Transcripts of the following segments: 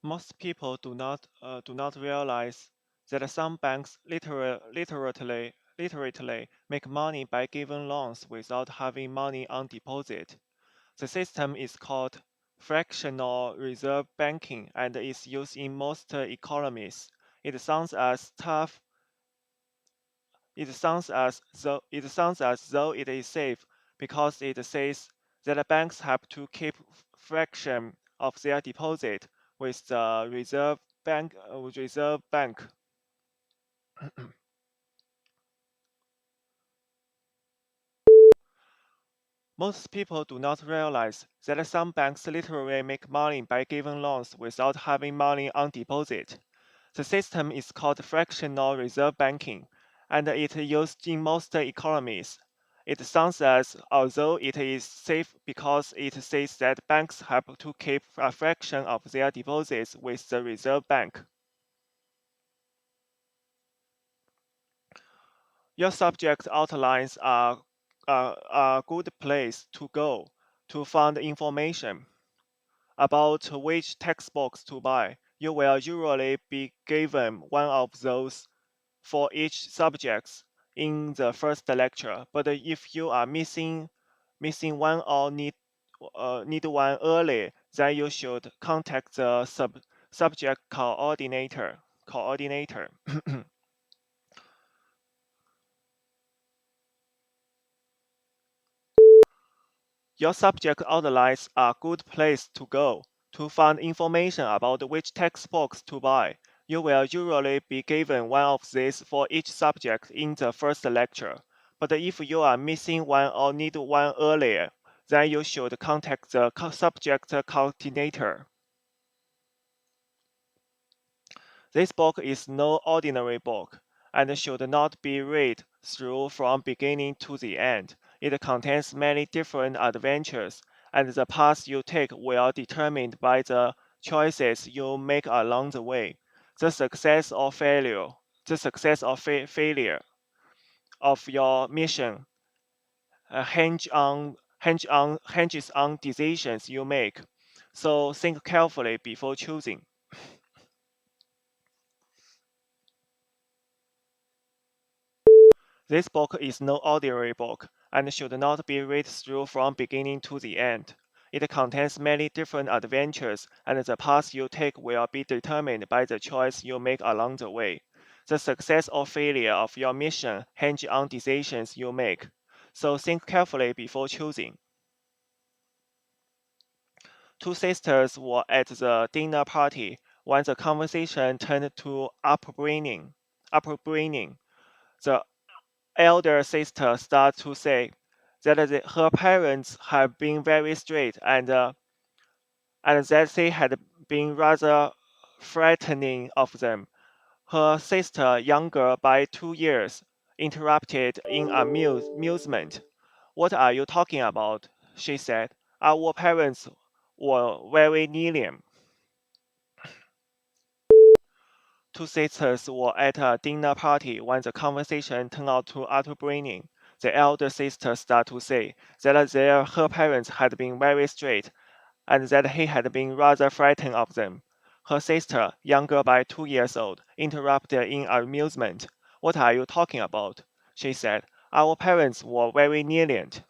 Most people do not realize that some banks literally make money by giving loans without having money on deposit. The system is called fractional reserve banking and is used in most economies. It sounds as tough. It sounds as though it is safe because it says that banks have to keep fraction of their deposit with the reserve bank. Most people do not realize that some banks literally make money by giving loans without having money on deposit. The system is called fractional reserve banking, and it is used in most economies. It sounds as although it is safe because it says that banks have to keep a fraction of their deposits with the reserve bank. Your subject outlines are a good place to go to find information about which textbooks to buy. You will usually be given one of those for each subject in the first lecture. But if you are missing one or need one early, then you should contact the subject coordinator. Your subject outlines are a good place to go to find information about which textbooks to buy. You will usually be given one of these for each subject in the first lecture. But if you are missing one or need one earlier, then you should contact the subject coordinator. This book is no ordinary book and should not be read through from beginning to the end. It contains many different adventures, and the path you take will be determined by the choices you make along the way. The success or failure, the success or failure of your mission hinges on decisions you make. So think carefully before choosing. This book is no ordinary book and should not be read through from beginning to the end. It contains many different adventures, and the path you take will be determined by the choice you make along the way. The success or failure of your mission hinge on decisions you make. So think carefully before choosing. Two sisters were at the dinner party when the conversation turned to upbringing. Upbringing. The elder sister started to say that her parents had been very strict and that they had been rather frightening of them. Her sister, younger by 2 years, interrupted in amusement. What are you talking about? She said. Our parents were very lenient. Two sisters were at a dinner party when the conversation turned out to utter braining. The elder sister started to say that her parents had been very strict and that he had been rather frightened of them. Her sister, younger by 2 years old, interrupted in amusement. What are you talking about? She said. Our parents were very lenient.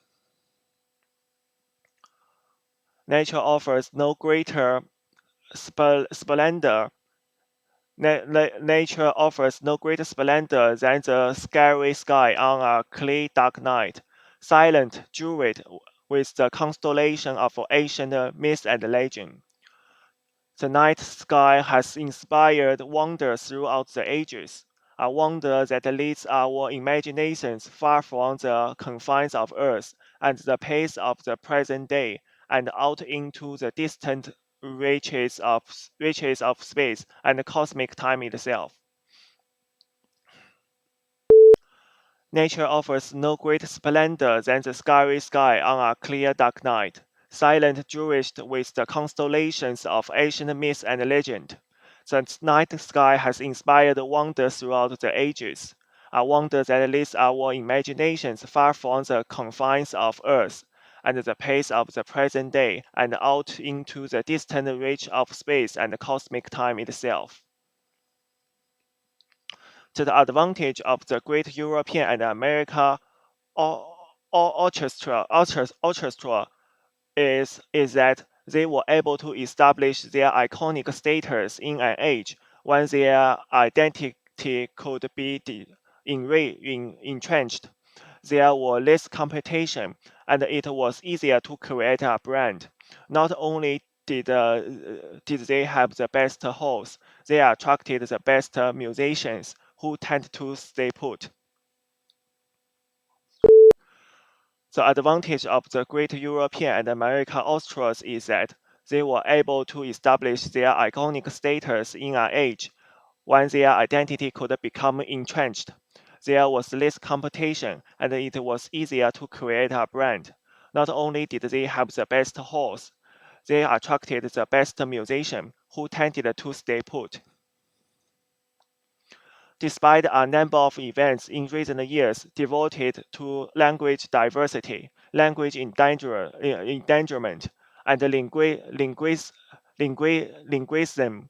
Nature offers no greater splendor Nature offers no greater splendor than the starry sky on a clear dark night, silent, jeweled with the constellation of ancient myth and legend. The night sky has inspired wonder throughout the ages, a wonder that leads our imaginations far from the confines of Earth and the pace of the present day and out into the distant reaches of space and cosmic time itself. Nature offers no greater splendor than the starry sky on a clear dark night, silent jeweled with the constellations of ancient myth and legend. The night sky has inspired wonder throughout the ages, a wonder that leads our imaginations far from the confines of Earth and the pace of the present day and out into the distant reach of space and cosmic time itself. To the advantage of the great European and American orchestra is that they were able to establish their iconic status in an age when their identity could be entrenched. There was less competition, and it was easier to create a brand. Not only did they have the best halls, they attracted the best musicians who tend to stay put. The advantage of the great European and American orchestras is that they were able to establish their iconic status in an age when their identity could become entrenched. There was less competition, and it was easier to create a brand. Not only did they have the best halls, they attracted the best musicians who tended to stay put. Despite a number of events in recent years devoted to language diversity, language endangerment, and linguism,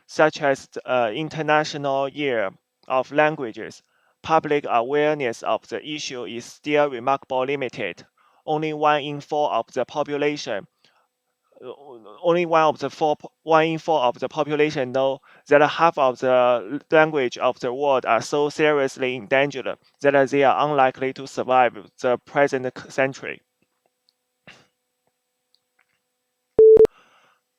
such as the International Year of Languages, public awareness of the issue is still remarkably limited. Only one in four of the population only one in four of the population know that half of the language of the world are so seriously endangered that they are unlikely to survive the present century.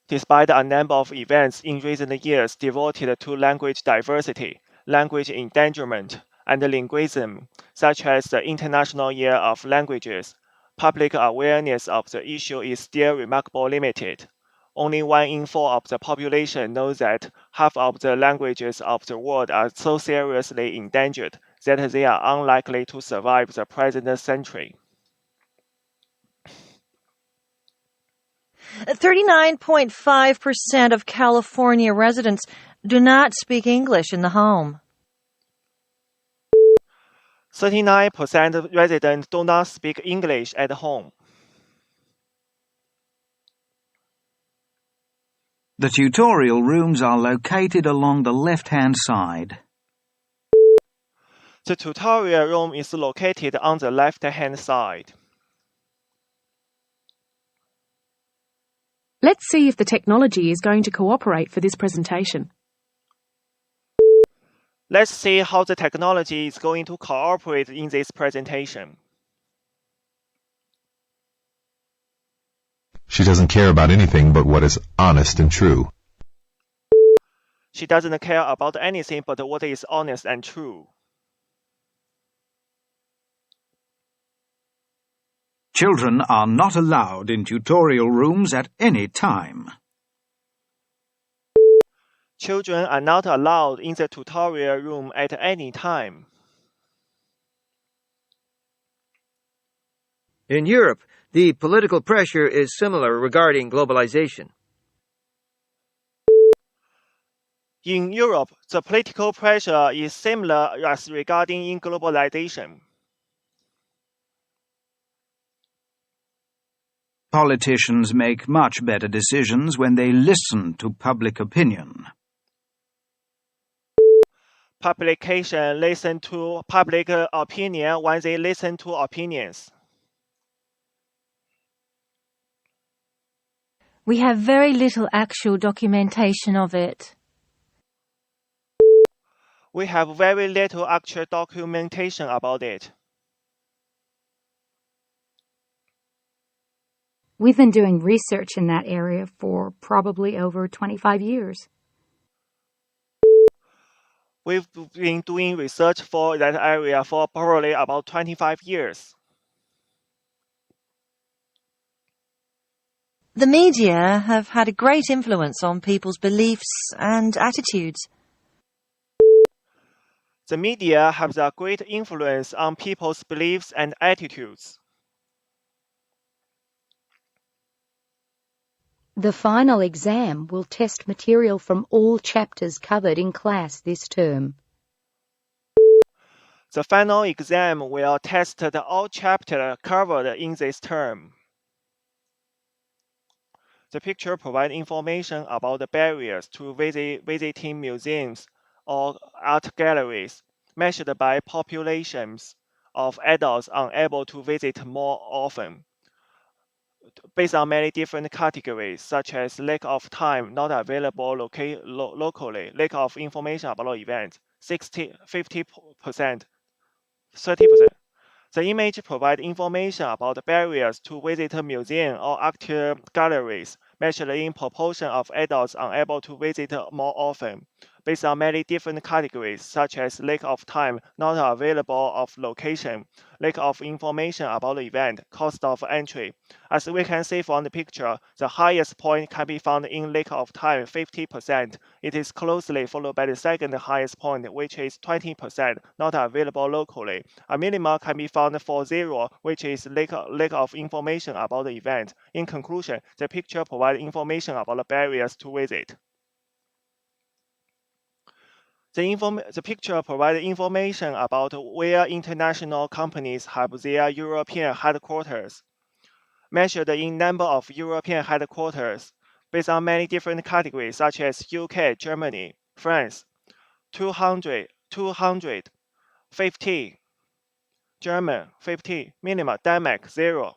Despite a number of events in recent years devoted to language diversity, language endangerment, and linguism, such as the International Year of Languages, public awareness of the issue is still remarkably limited. Only one in four of the population knows that half of the languages of the world are so seriously endangered that they are unlikely to survive the present century. 39.5% of California residents do not speak English in the home. 39% of residents do not speak English at home. The tutorial rooms are located along the left-hand side. The tutorial room is located on the left-hand side. Let's see if the technology is going to cooperate for this presentation. Let's see how the technology is going to cooperate in this presentation. She doesn't care about anything but what is honest and true. She doesn't care about anything but what is honest and true. Children are not allowed in tutorial rooms at any time. Children are not allowed in the tutorial room at any time. In Europe, the political pressure is similar regarding globalization. In Europe, the political pressure is similar as regarding in globalization. Politicians make much better decisions when they listen to public opinion. Publication listen to public opinion when they listen to opinions. We have very little actual documentation of it. We have very little actual documentation about it. We've been doing research in that area for probably over 25 years. We've been doing research for that area for probably about 25 years. The media have had a great influence on people's beliefs and attitudes. The media has a great influence on people's beliefs and attitudes. The final exam will test material from all chapters covered in class this term. The final exam will test all chapters covered in this term. The picture provides information about the barriers to visiting museums or art galleries, measured by populations of adults unable to visit more often, based on many different categories, such as lack of time, not available locally, lack of information about events, 50%, 30%. The image provides information about the barriers to visit a museum or art galleries, measured in proportion of adults unable to visit more often, based on many different categories, such as lack of time, not available of location, lack of information about the event, cost of entry. As we can see from the picture, the highest point can be found in lack of time, 50%. It is closely followed by the second highest point, which is 20%, not available locally. A minimum can be found for 0, which is lack of information about the event. In conclusion, the picture provides information about the barriers to visit. The picture provides information about where international companies have their European headquarters, measured in number of European headquarters, based on many different categories such as UK, Germany, France, 200, 50, German, 50, minimum, Denmark, 0.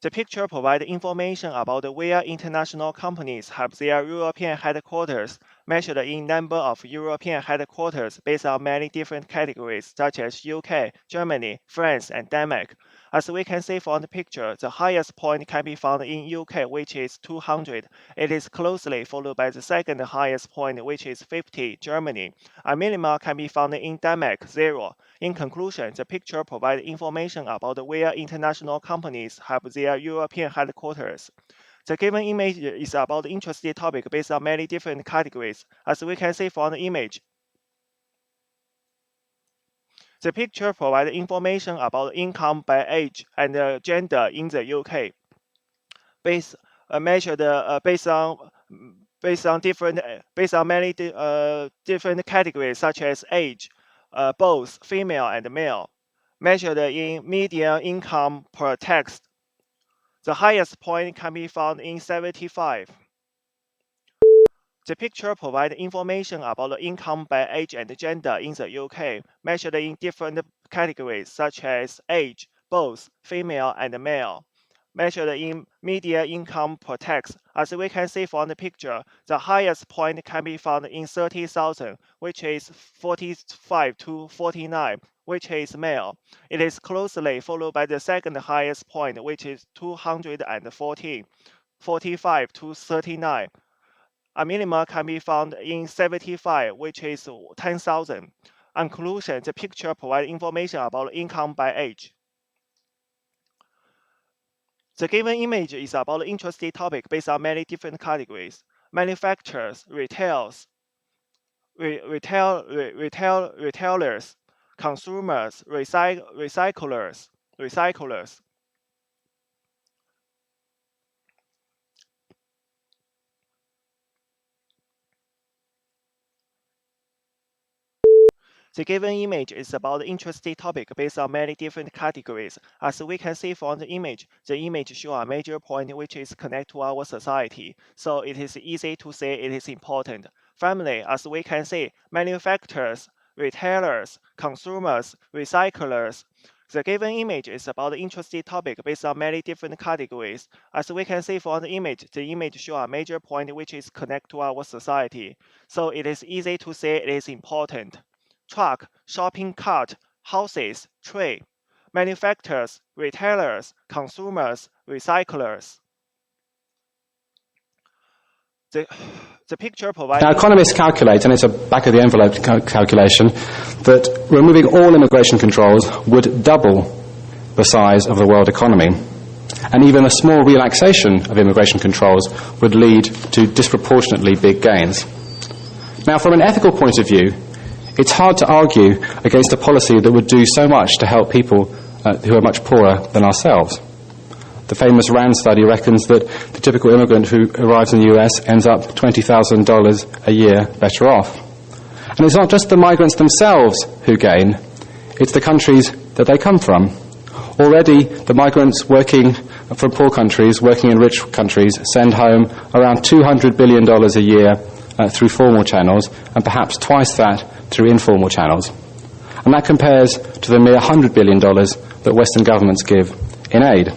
The picture provides information about where international companies have their European headquarters, measured in number of European headquarters based on many different categories such as UK, Germany, France, and Denmark. As we can see from the picture, the highest point can be found in UK, which is 200. It is closely followed by the second highest point, which is 50, Germany. A minimum can be found in Denmark, 0. In conclusion, the picture provides information about where international companies have their European headquarters. The given image is about the interesting topic based on many different categories. As we can see from the image, the picture provides information about income by age and gender in the UK, based on many different categories such as age, both female and male, measured in median income per text. The highest point can be found in 75. The picture provides information about the income by age and gender in the UK, measured in different categories such as age, both female and male, measured in median income per tax. As we can see from the picture, the highest point can be found in 30,000, which is 45 to 49, which is male. It is closely followed by the second highest point, which is 214, 45 to 39. A minimum can be found in 75, which is 10,000. In conclusion, the picture provides information about income by age. The given image is about an interesting topic based on many different categories: manufacturers, retailers, consumers, recyclers. The given image is about an interesting topic based on many different categories. As we can see from the image shows a major point which is connected to our society, so it is easy to say it is important. Finally, as we can see, manufacturers, retailers, consumers, recyclers. The given image is about an interesting topic based on many different categories. As we can see from the image shows a major point which is connected to our society, so it is easy to say it is important. Truck, shopping cart, houses, tree, manufacturers, retailers, consumers, recyclers. The picture provides. Now, economists calculate, and it's a back-of-the-envelope calculation, that removing all immigration controls would double the size of the world economy. And even a small relaxation of immigration controls would lead to disproportionately big gains. Now, from an ethical point of view, it's hard to argue against a policy that would do so much to help people who are much poorer than ourselves. The famous RAND study reckons that the typical immigrant who arrives in the US ends up $20,000 a year better off. And it's not just the migrants themselves who gain, it's the countries that they come from. Already, the migrants working from poor countries working in rich countries send home around $200 billion a year through formal channels, and perhaps twice that through informal channels. And that compares to the mere $100 billion that Western governments give in aid.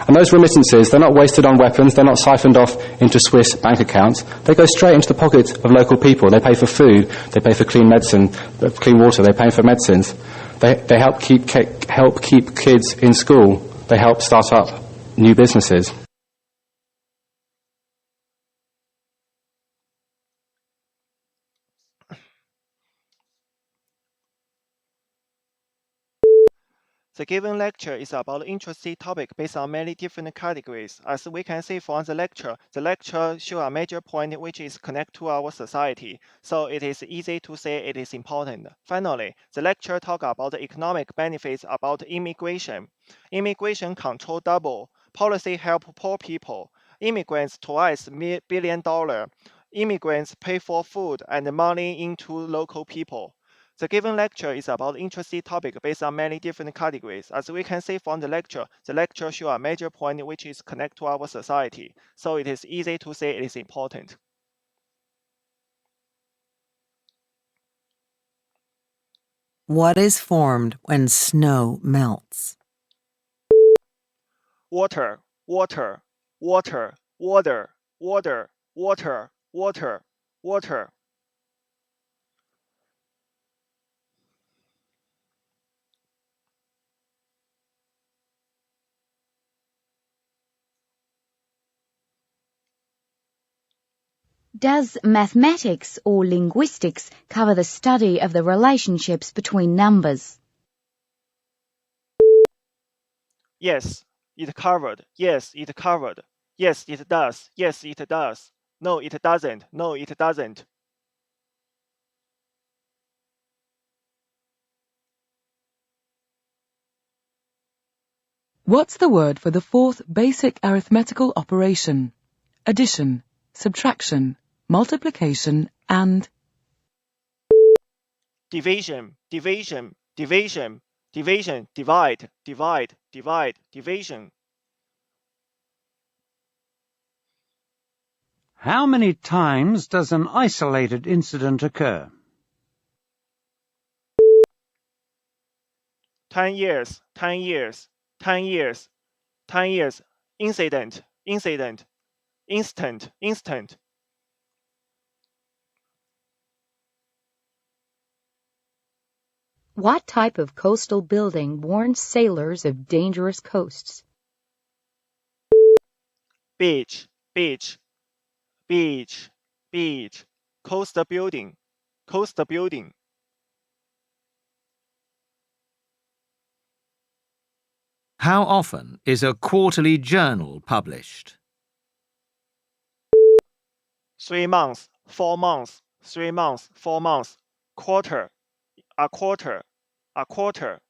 And those remittances, they're not wasted on weapons, they're not siphoned off into Swiss bank accounts, they go straight into the pockets of local people. They pay for food, they pay for clean medicine, clean water, they pay for medicines. They help keep kids in school, they help start up new businesses. The given lecture is about an interesting topic based on many different categories. As we can see from the lecture shows a major point which is connected to our society, so it is easy to say it is important. Finally, the lecture talks about the economic benefits about immigration. Immigration control double. Policy help poor people. Immigrants twice $1 billion. Immigrants pay for food and money into local people. The given lecture is about an interesting topic based on many different categories. As we can see from the lecture shows a major point which is connected to our society, so it is easy to say it is important. What is formed when snow melts? Water, water, water, water, water, water, water, water. Does mathematics or linguistics cover the study of the relationships between numbers? Yes, it covered. Yes, it covered. Yes, it does. Yes, it does. No, it doesn't. No, it doesn't. What's the word for the fourth basic arithmetical operation? Addition, subtraction, multiplication, and Division, division, division, division, divide, divide, divide, division. How many times does an isolated incident occur? 10 years, 10 years, 10 years, 10 years. Incident, incident, instant, instant. What type of coastal building warns sailors of dangerous coasts? Beach, beach, beach, beach. Coastal building, coastal building. How often is a quarterly journal published? 3 months, 4 months, 3 months, 4 months. Quarter, a quarter, a quarter.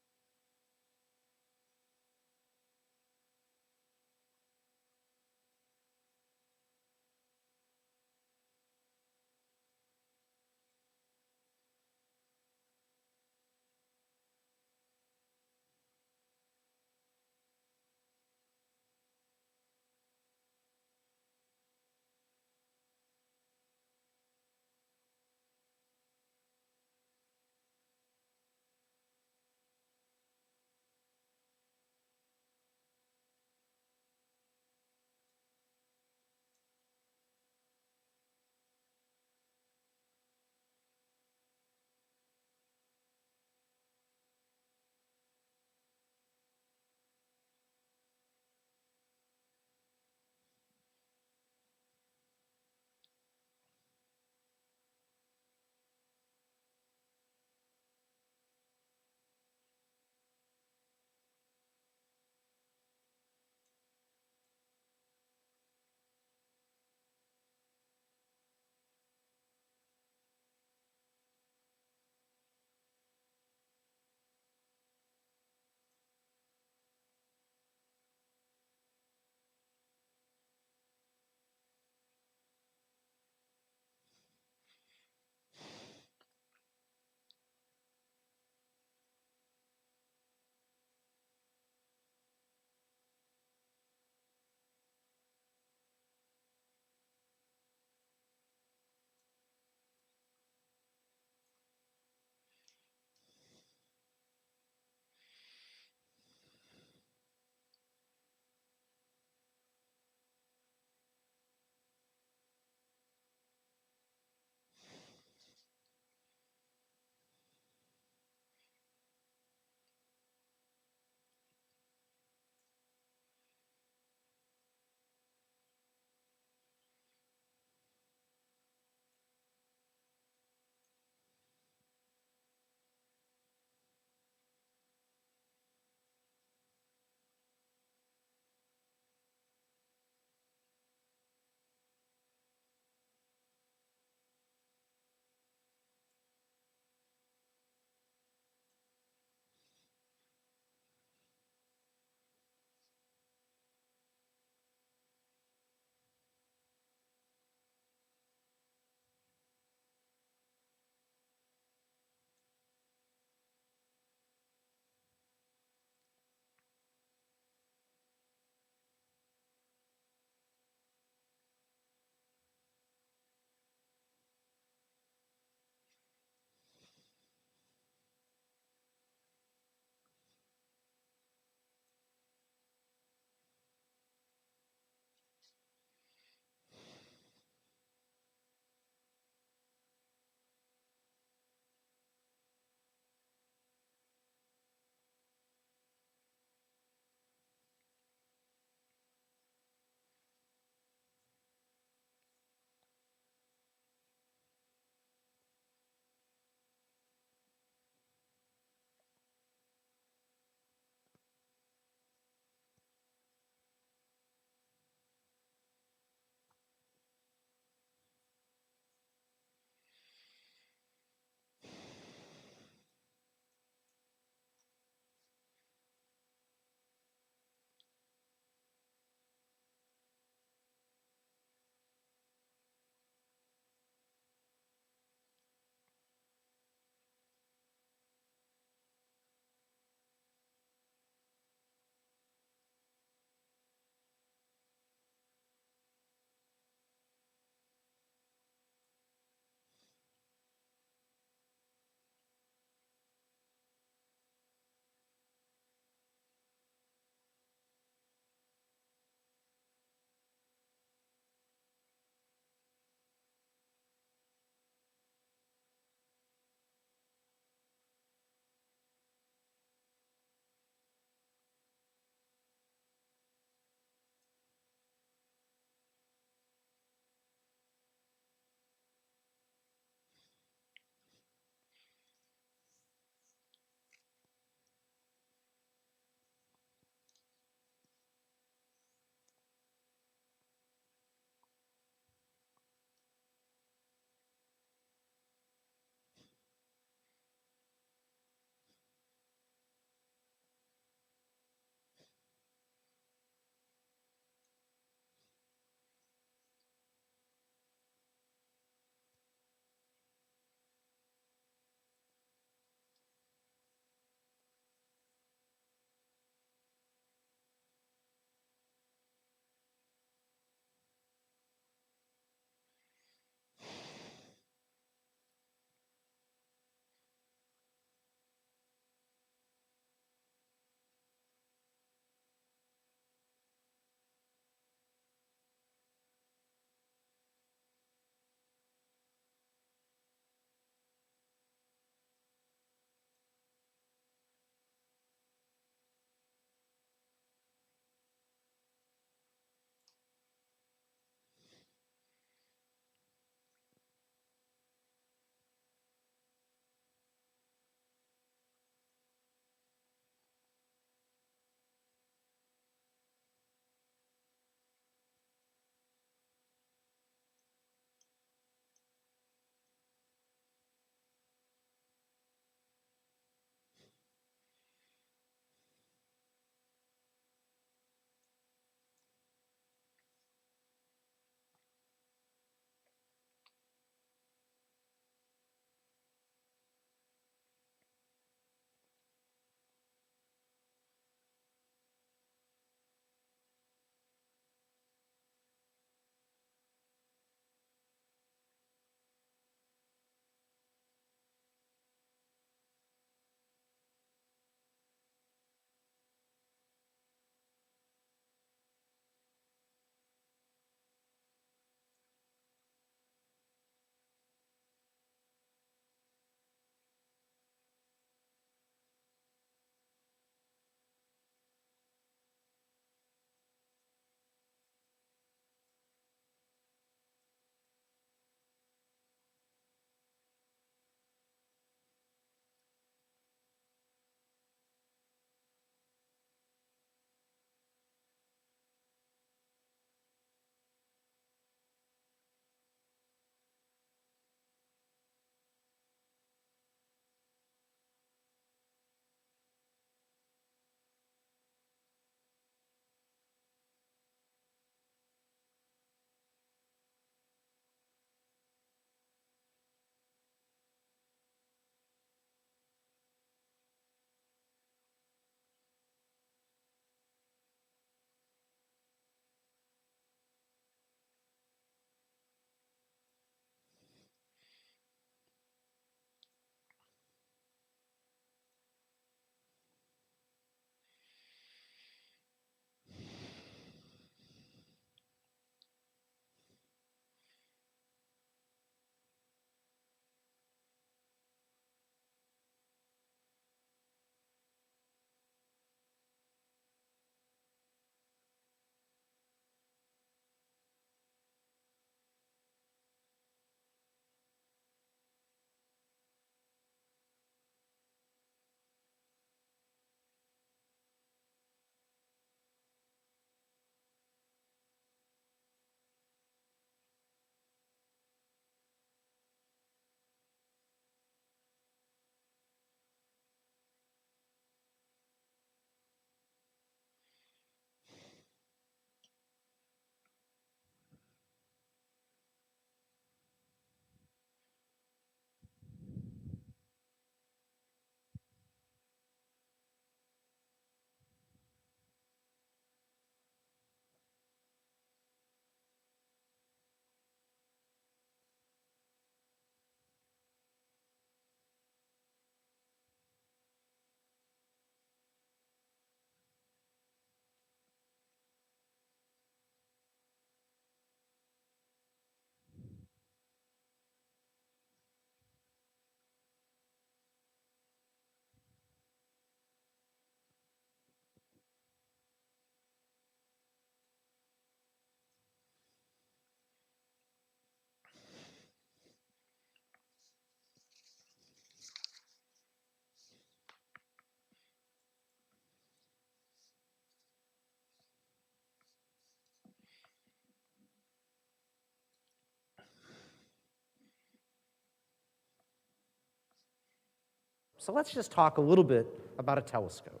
So let's just talk a little bit about a telescope.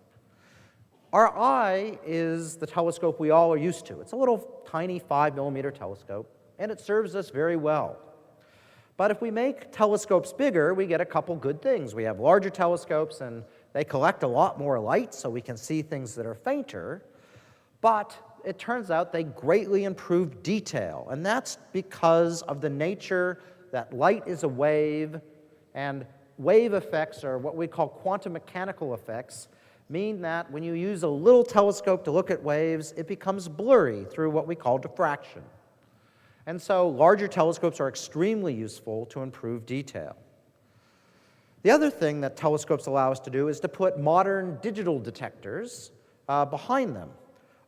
Our eye is the telescope we all are used to. It's a little tiny 5-millimeter telescope, and it serves us very well. But if we make telescopes bigger, we get a couple good things. We have larger telescopes, and they collect a lot more light, so we can see things that are fainter. But it turns out they greatly improve detail, and that's because of the nature that light is a wave, and wave effects, or what we call quantum mechanical effects, mean that when you use a little telescope to look at waves, it becomes blurry through what we call diffraction. And so larger telescopes are extremely useful to improve detail. The other thing that telescopes allow us to do is to put modern digital detectors behind them.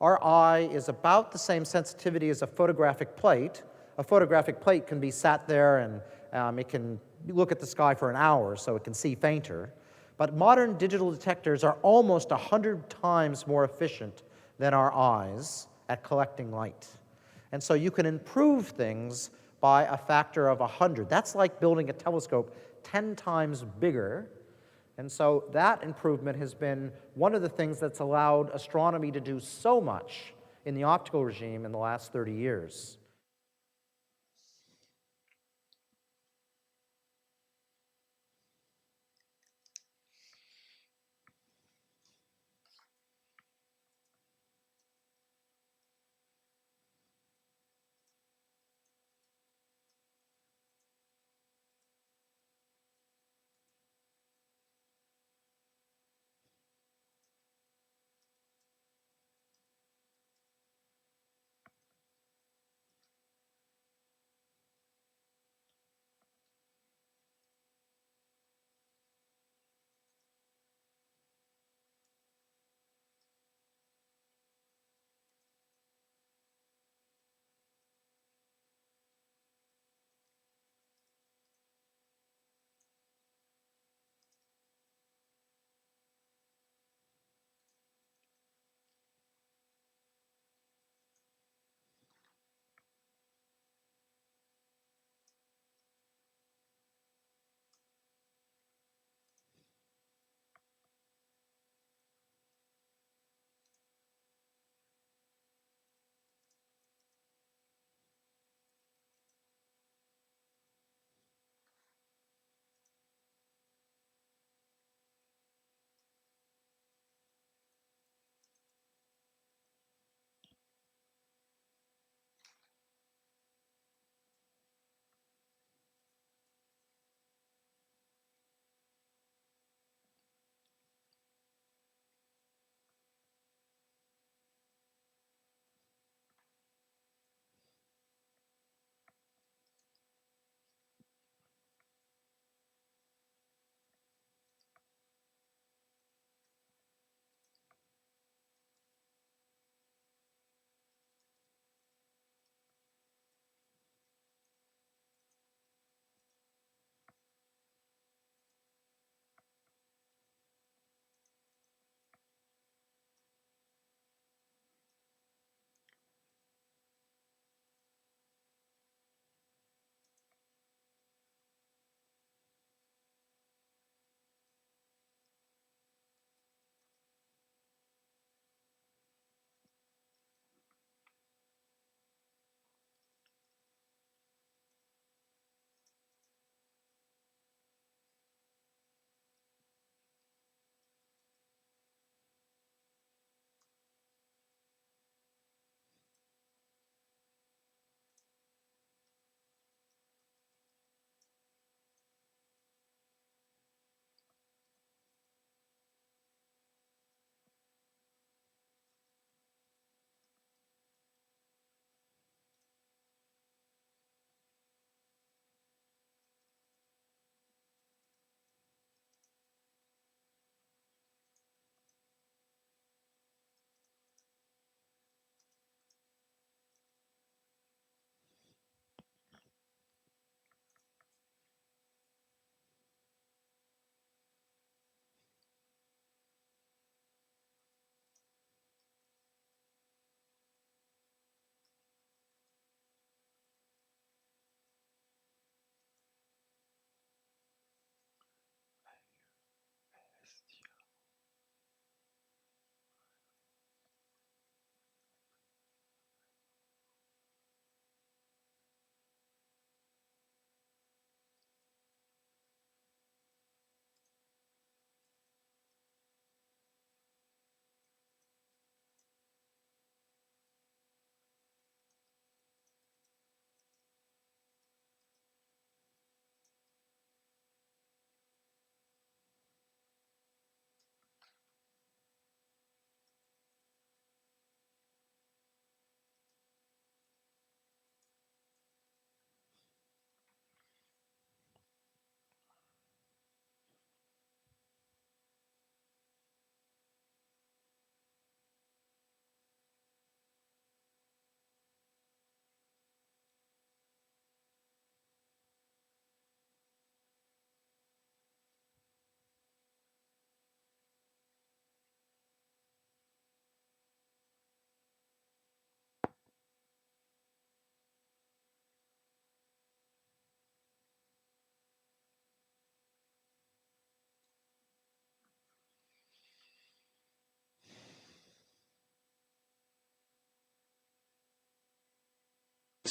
Our eye is about the same sensitivity as a photographic plate. A photographic plate can be sat there and it can look at the sky for an hour, so it can see fainter. But modern digital detectors are almost 100 times more efficient than our eyes at collecting light. And so you can improve things by a factor of 100. That's like building a telescope 10 times bigger. And so that improvement has been one of the things that's allowed astronomy to do so much in the optical regime in the last 30 years.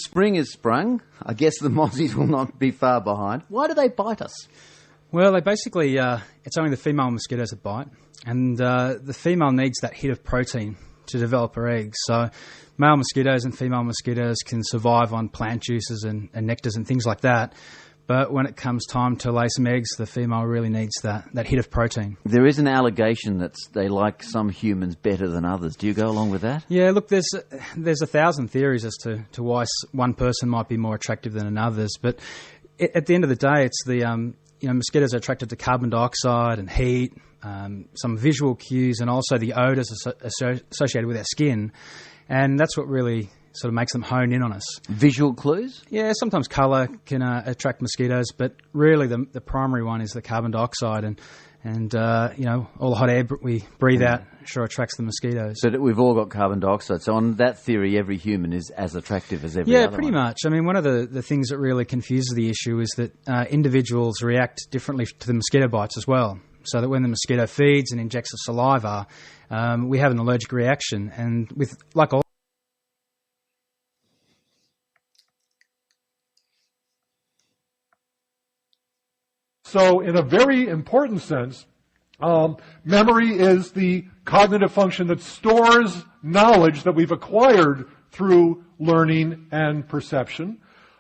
spring has sprung. I guess the mozzies will not be far behind. Why do they bite us? Well, they basically, it's only the female mosquitoes that bite, and the female needs that hit of protein to develop her eggs. So male mosquitoes and female mosquitoes can survive on plant juices and nectars and things like that. But when it comes time to lay some eggs, the female really needs that hit of protein. There is an allegation that they like some humans better than others. Do you go along with that? Yeah, look, there's 1,000 theories as to why one person might be more attractive than another's. But at the end of the day, it's the mosquitoes are attracted to carbon dioxide and heat, some visual cues, and also the odours associated with our skin. And that's what really sort of makes them hone in on us. Visual clues? Yeah, sometimes colour can attract mosquitoes, but really the primary one is the carbon dioxide, and all the hot air we breathe out sure attracts the mosquitoes. So that we've all got carbon dioxide. So on that theory, every human is as attractive as every other. Yeah, pretty much. I mean, one of the things that really confuses the issue is that individuals react differently to the mosquito bites as well. So that when the mosquito feeds and injects the saliva, we have an allergic reaction, and with like all. So in a very important sense, memory is the cognitive function that stores knowledge that we've acquired through learning and perception.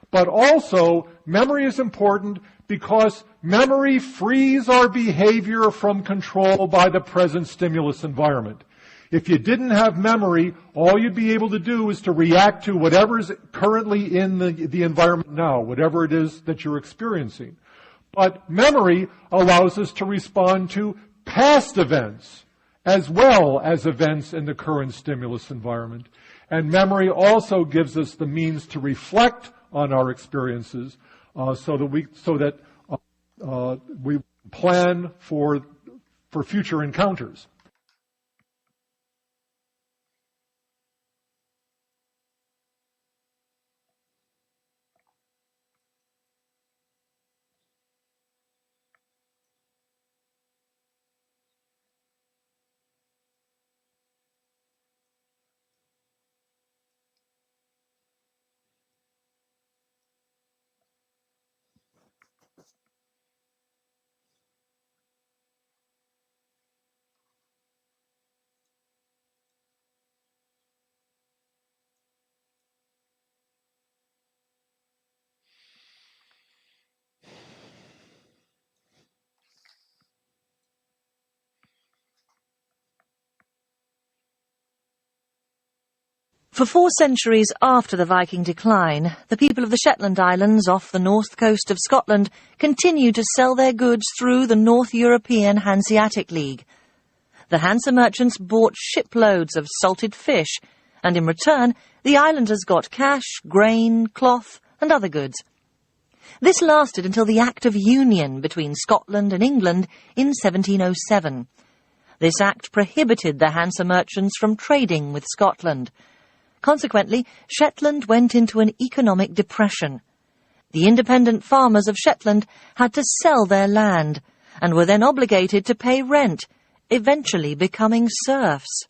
But also, memory is important because memory frees our behavior from control by the present stimulus environment. If you didn't have memory, all you'd be able to do is to react to whatever is currently in the environment now, whatever it is that you're experiencing. But memory allows us to respond to past events as well as events in the current stimulus environment. And memory also gives us the means to reflect on our experiences so that we plan for future encounters. For 4 centuries after the Viking decline, the people of the Shetland Islands off the north coast of Scotland continued to sell their goods through the North European Hanseatic League. The Hansa merchants bought shiploads of salted fish, and in return, the islanders got cash, grain, cloth, and other goods. This lasted until the Act of Union between Scotland and England in 1707. This act prohibited the Hansa merchants from trading with Scotland. Consequently, Shetland went into an economic depression. The independent farmers of Shetland had to sell their land and were then obligated to pay rent, eventually becoming serfs.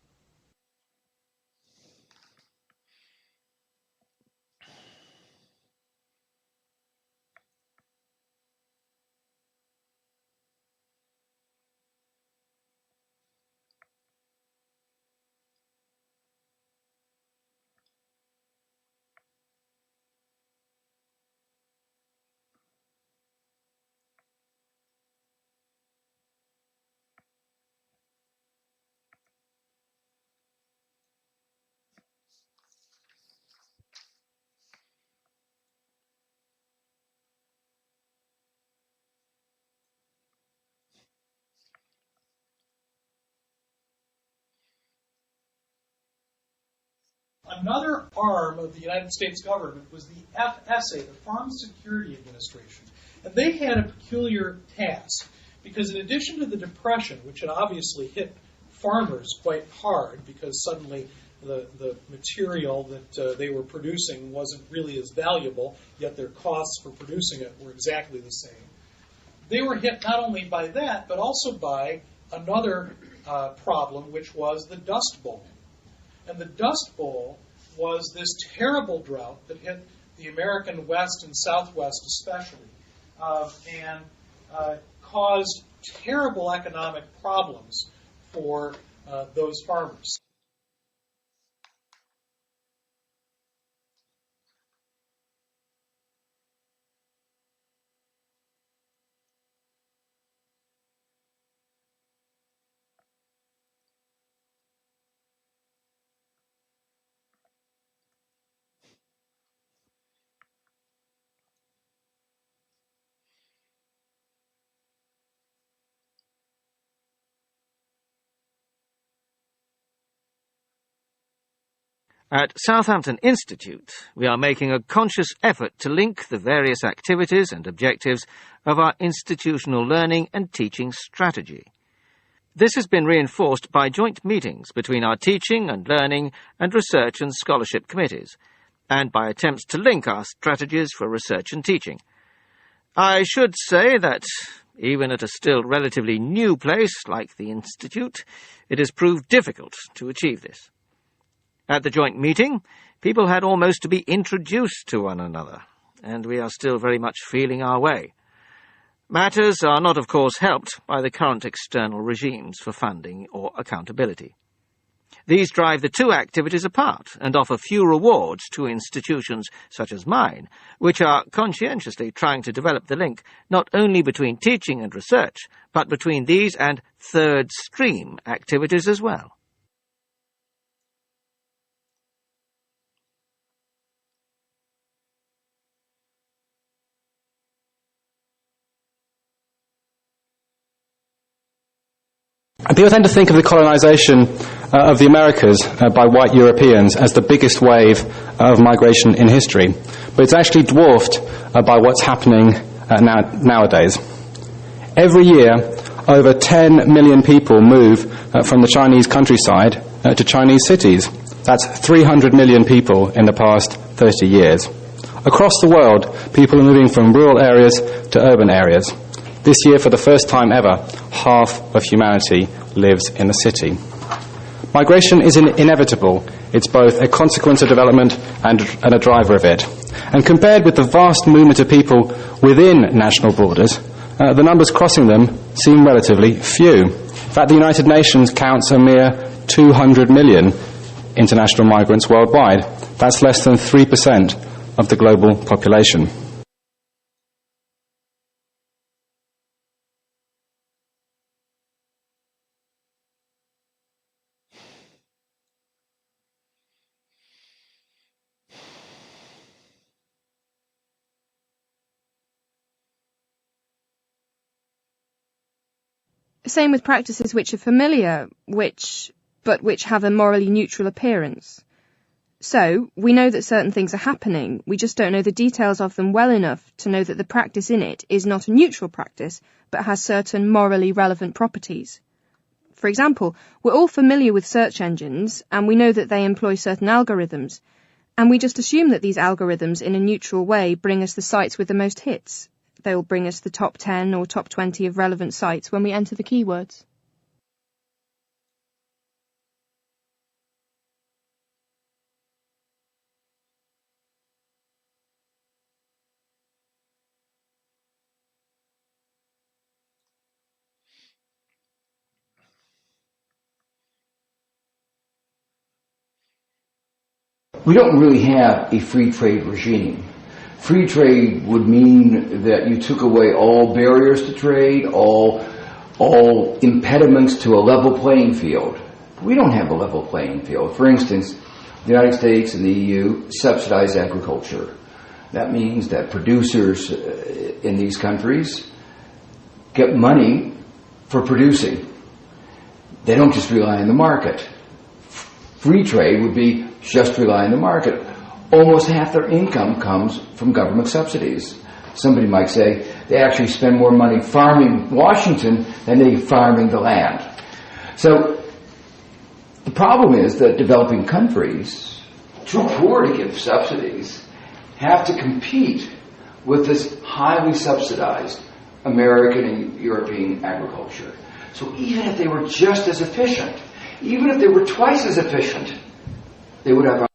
Another arm of the United States government was the FSA, the Farm Security Administration. And they had a peculiar task, because in addition to the Depression, which had obviously hit farmers quite hard because suddenly the material that they were producing wasn't really as valuable, yet their costs for producing it were exactly the same. They were hit not only by that, but also by another problem, which was the Dust Bowl. And the Dust Bowl was this terrible drought that hit the American West and Southwest especially, and caused terrible economic problems for those farmers. At Southampton Institute, we are making a conscious effort to link the various activities and objectives of our institutional learning and teaching strategy. This has been reinforced by joint meetings between our teaching and learning and research and scholarship committees, and by attempts to link our strategies for research and teaching. I should say that, even at a still relatively new place like the Institute, it has proved difficult to achieve this. At the joint meeting, people had almost to be introduced to one another, and we are still very much feeling our way. Matters are not, of course, helped by the current external regimes for funding or accountability. These drive the two activities apart and offer few rewards to institutions such as mine, which are conscientiously trying to develop the link not only between teaching and research, but between these and third-stream activities as well. People tend to think of the colonisation of the Americas by white Europeans as the biggest wave of migration in history, but it's actually dwarfed by what's happening nowadays. Every year, over 10 million people move from the Chinese countryside to Chinese cities. That's 300 million people in the past 30 years. Across the world, people are moving from rural areas to urban areas. This year, for the first time ever, half of humanity lives in a city. Migration is inevitable. It's both a consequence of development and a driver of it. And compared with the vast movement of people within national borders, the numbers crossing them seem relatively few. In fact, the United Nations counts a mere 200 million international migrants worldwide. That's less than 3% of the global population. Same with practices which are familiar, but which have a morally neutral appearance. So, we know that certain things are happening, we just don't know the details of them well enough to know that the practice in it is not a neutral practice, but has certain morally relevant properties. For example, we're all familiar with search engines, and we know that they employ certain algorithms, and we just assume that these algorithms in a neutral way bring us the sites with the most hits. They will bring us the top 10 or top 20 of relevant sites when we enter the keywords. We don't really have a free trade regime. Free trade would mean that you took away all barriers to trade, all impediments to a level playing field. We don't have a level playing field. For instance, the United States and the EU subsidize agriculture. That means that producers in these countries get money for producing. They don't just rely on the market. Free trade would be just rely on the market. Almost half their income comes from government subsidies. Somebody might say they actually spend more money farming Washington than they farming the land. So the problem is that developing countries, too poor to give subsidies, have to compete with this highly subsidized American and European agriculture. So even if they were just as efficient, even if they were twice as efficient, they would have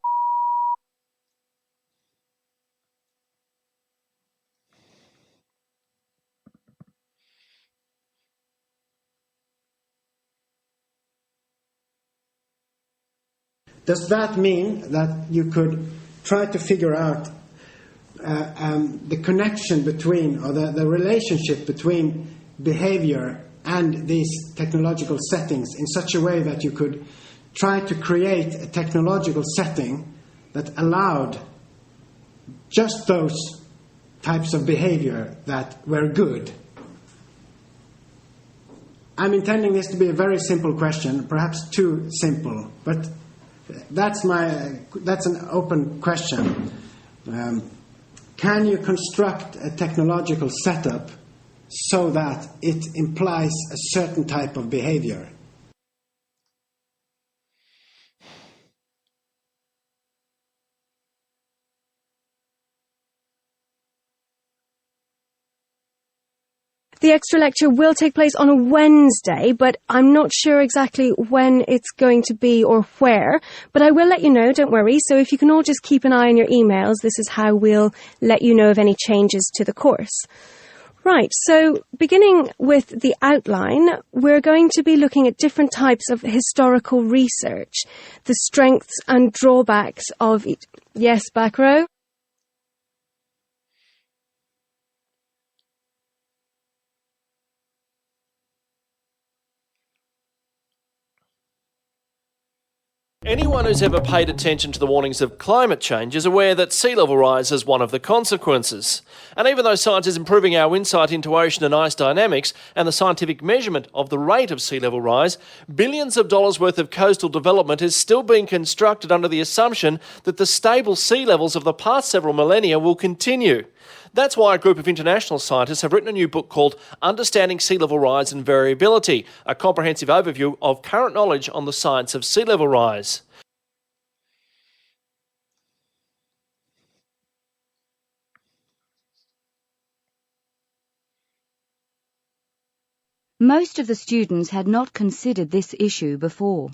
Does that mean that you could try to figure out the connection between, or the relationship between behavior and these technological settings in such a way that you could try to create a technological setting that allowed just those types of behavior that were good? I'm intending this to be a very simple question, perhaps too simple, but that's an open question. Can you construct a technological setup so that it implies a certain type of behavior? The extra lecture will take place on a Wednesday, but I'm not sure exactly when it's going to be or where. But I will let you know, don't worry. So if you can all just keep an eye on your emails, this is how we'll let you know of any changes to the course. Right, so beginning with the outline, we're going to be looking at different types of historical research, the strengths and drawbacks of each. Yes, back row? Anyone who's ever paid attention to the warnings of climate change is aware that sea level rise is one of the consequences. And even though science is improving our insight into ocean and ice dynamics and the scientific measurement of the rate of sea level rise, billions of dollars worth of coastal development is still being constructed under the assumption that the stable sea levels of the past several millennia will continue. That's why a group of international scientists have written a new book called Understanding Sea Level Rise and Variability, a comprehensive overview of current knowledge on the science of sea level rise. Most of the students had not considered this issue before.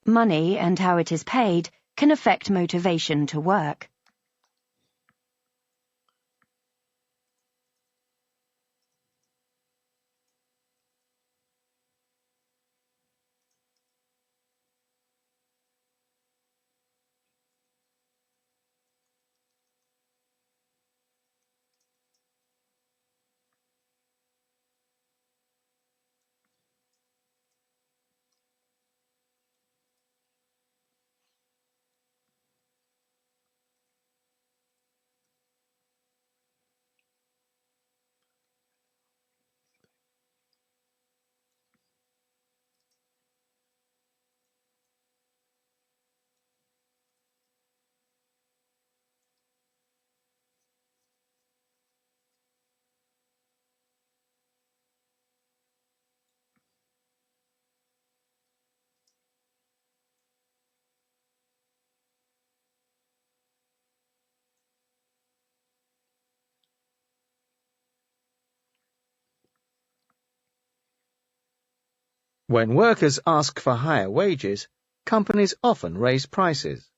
Money and how it is paid can affect motivation to work. When workers ask for higher wages, companies often raise prices.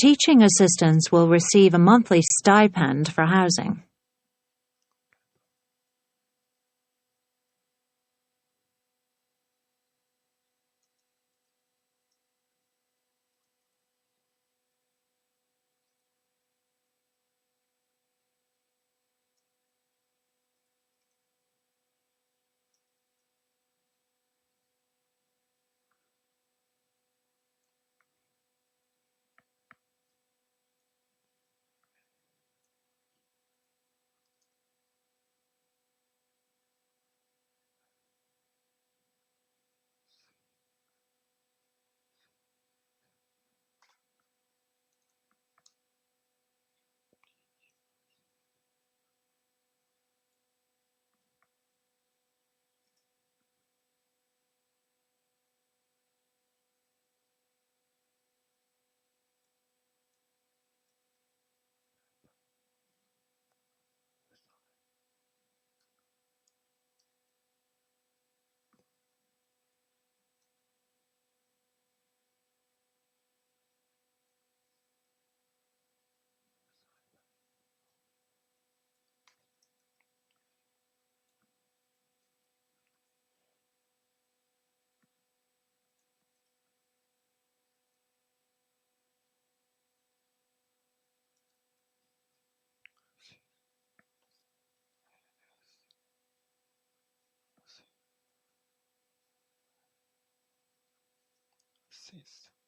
Teaching assistants will receive a monthly stipend for housing. Assist.